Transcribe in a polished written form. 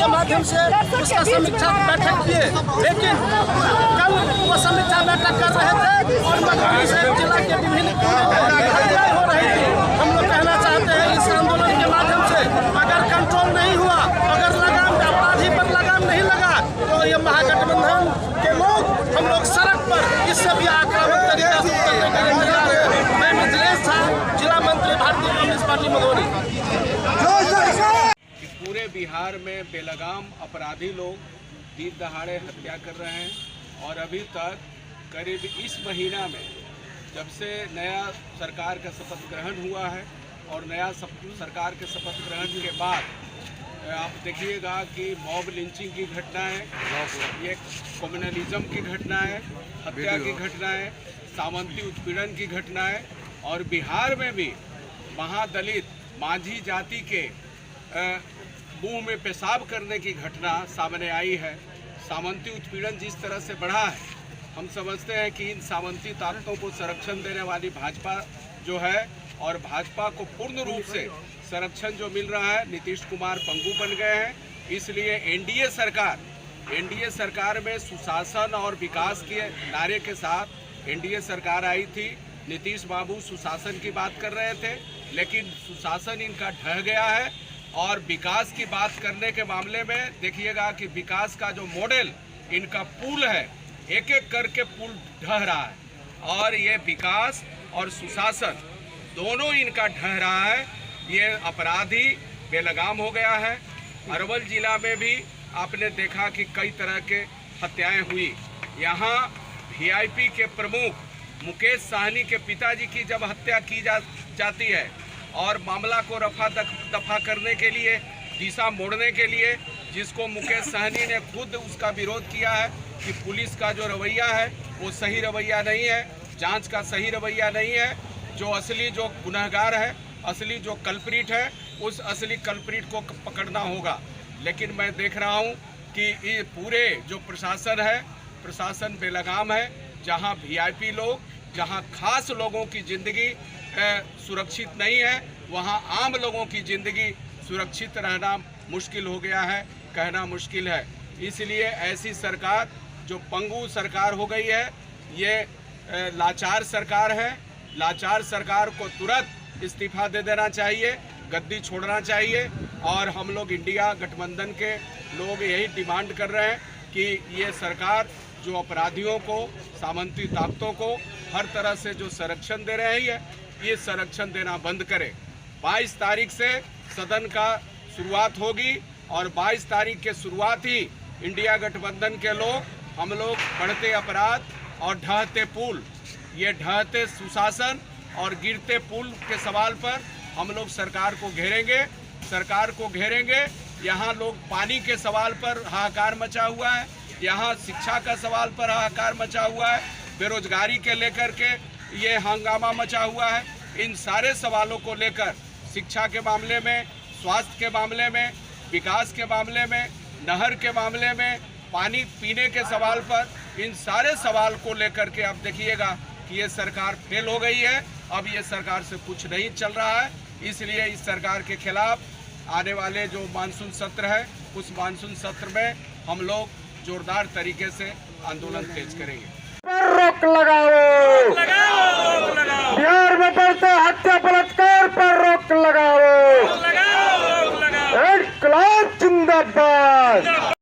के माध्यम से उसका समीक्षा बैठक किए, लेकिन कल वो समीक्षा बैठक कर रहे थे और मधुबनी शहर जिला के विभिन्न घटनाएं हो रही थी। हम लोग कहना चाहते हैं इस आंदोलन के माध्यम से अगर कंट्रोल नहीं हुआ, अगर लगाम अपराधी पर लगाम नहीं लगा, तो ये महागठबंधन के लोग हम लोग सड़क पर इससे भी आक्रामक तरीका से उतरने के लिए तैयार है। मैं मिथिलेश झा, जिला मंत्री भारतीय कम्युनिस्ट पार्टी मधुबनी। पूरे बिहार में बेलगाम अपराधी लोग दिन दहाड़े हत्या कर रहे हैं और अभी तक करीब इस महीना में जब से नया सरकार का शपथ ग्रहण हुआ है और नया सरकार के शपथ ग्रहण के बाद आप देखिएगा कि मॉब लिंचिंग की घटनाएं, ये कम्युनलिज्म की घटनाएं, हत्या की घटनाएं, सामंती उत्पीड़न की घटनाएं और बिहार में भी महादलित माझी जाति के मुंह में पेशाब करने की घटना सामने आई है। सामंती उत्पीड़न जिस तरह से बढ़ा है, हम समझते हैं कि इन सामंती ताकतों को संरक्षण देने वाली भाजपा जो है और भाजपा को पूर्ण रूप से संरक्षण जो मिल रहा है, नीतीश कुमार पंगु बन गए हैं। इसलिए एनडीए सरकार में सुशासन और विकास के नारे के साथ एनडीए सरकार आई थी। नीतीश बाबू सुशासन की बात कर रहे थे, लेकिन सुशासन इनका ढह गया है और विकास की बात करने के मामले में देखिएगा कि विकास का जो मॉडल इनका पुल है, एक एक करके पुल ढह रहा है और ये विकास और सुशासन दोनों इनका ढह रहा है। ये अपराधी बेलगाम हो गया है। अरवल जिला में भी आपने देखा कि कई तरह के हत्याएं हुई। यहाँ वीआईपी के प्रमुख मुकेश साहनी के पिताजी की जब हत्या की जाती है और मामला को रफा दफा करने के लिए, दिशा मोड़ने के लिए, जिसको मुकेश साहनी ने खुद उसका विरोध किया है कि पुलिस का जो रवैया है वो सही रवैया नहीं है, जांच का सही रवैया नहीं है। जो असली जो गुनहगार है, असली जो कल्प्रिट है, उस असली कल्प्रिट को पकड़ना होगा। लेकिन मैं देख रहा हूँ कि ये पूरे जो प्रशासन है, प्रशासन बेलगाम है। जहाँ वीआईपी लोग, जहाँ खास लोगों की ज़िंदगी सुरक्षित नहीं है, वहाँ आम लोगों की ज़िंदगी सुरक्षित रहना मुश्किल हो गया है, कहना मुश्किल है। इसलिए ऐसी सरकार जो पंगु सरकार हो गई है, ये लाचार सरकार है। लाचार सरकार को तुरंत इस्तीफा दे देना चाहिए, गद्दी छोड़ना चाहिए। और हम लोग इंडिया गठबंधन के लोग यही डिमांड कर रहे हैं कि ये सरकार जो अपराधियों को, सामंती ताकतों को हर तरह से जो संरक्षण दे रही है, ये संरक्षण देना बंद करे। 22 तारीख से सदन का शुरुआत होगी और 22 तारीख के शुरुआत ही इंडिया गठबंधन के लोग, हम लोग बढ़ते अपराध और ढहते पुल, ये ढहते सुशासन और गिरते पुल के सवाल पर हम लोग सरकार को घेरेंगे। सरकार को घेरेंगे। यहाँ लोग पानी के सवाल पर हाहाकार मचा हुआ है, यहाँ शिक्षा का सवाल पर हाहाकार मचा हुआ है, बेरोजगारी के लेकर के ये हंगामा मचा हुआ है। इन सारे सवालों को लेकर, शिक्षा के मामले में, स्वास्थ्य के मामले में, विकास के मामले में, नहर के मामले में, पानी पीने के सवाल पर, इन सारे सवाल को लेकर के आप देखिएगा कि ये सरकार फेल हो गई है। अब ये सरकार से कुछ नहीं चल रहा है। इसलिए इस सरकार के खिलाफ आने वाले जो मानसून सत्र है, उस मानसून सत्र में हम लोग जोरदार तरीके से आंदोलन तेज करेंगे। पर रोक लगाओ, बिहार में बढ़ते हत्या बलात्कार पर रोक लगाओ, इनकलाब जिंदाबाद।